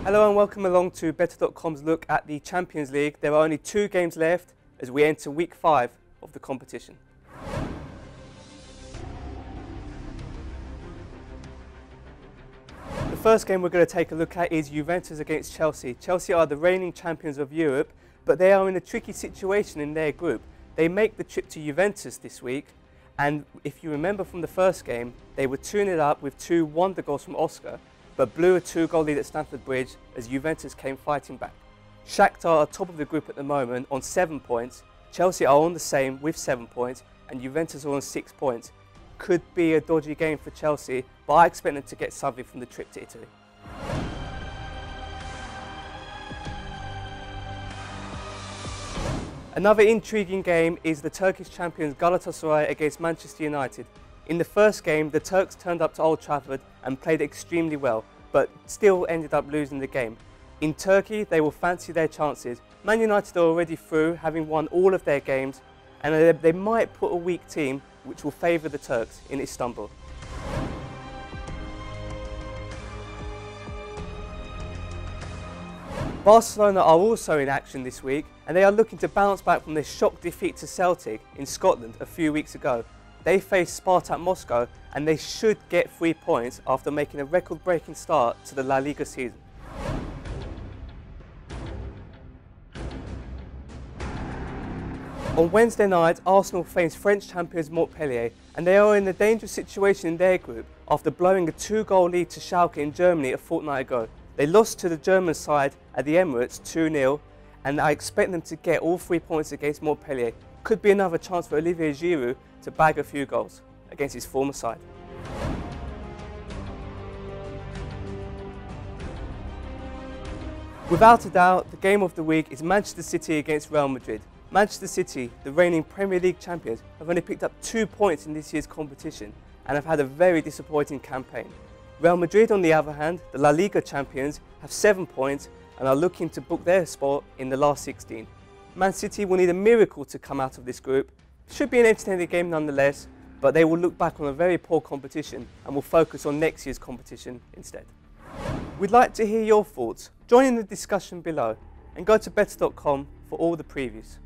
Hello and welcome along to Better.com's look at the Champions League. There are only 2 games left as we enter week 5 of the competition. The first game we're going to take a look at is Juventus against Chelsea. Chelsea are the reigning champions of Europe, but they are in a tricky situation in their group. They make the trip to Juventus this week, and if you remember from the first game, they were 2-0 up with 2 wonder goals from Oscar, but blew a 2-goal lead at Stamford Bridge as Juventus came fighting back. Shakhtar are top of the group at the moment on 7 points, Chelsea are on the same with 7 points, and Juventus are on 6 points. Could be a dodgy game for Chelsea, but I expect them to get something from the trip to Italy. Another intriguing game is the Turkish champions Galatasaray against Manchester United. In the first game, the Turks turned up to Old Trafford and played extremely well, but still ended up losing the game. In Turkey, they will fancy their chances. Man United are already through, having won all of their games, and they might put a weak team which will favour the Turks in Istanbul. Barcelona are also in action this week, and they are looking to bounce back from their shock defeat to Celtic in Scotland a few weeks ago. They face Spartak Moscow, and they should get 3 points after making a record-breaking start to the La Liga season. On Wednesday night, Arsenal face French champions Montpellier, and they are in a dangerous situation in their group after blowing a 2-goal lead to Schalke in Germany a fortnight ago. They lost to the German side at the Emirates 2-0, and I expect them to get all 3 points against Montpellier. Could be another chance for Olivier Giroud to bag a few goals against his former side. Without a doubt, the game of the week is Manchester City against Real Madrid. Manchester City, the reigning Premier League champions, have only picked up 2 points in this year's competition and have had a very disappointing campaign. Real Madrid, on the other hand, the La Liga champions, have 7 points and are looking to book their spot in the last 16. Man City will need a miracle to come out of this group. It should be an entertaining game nonetheless, but they will look back on a very poor competition and will focus on next year's competition instead. We'd like to hear your thoughts. Join in the discussion below and go to better.com for all the previews.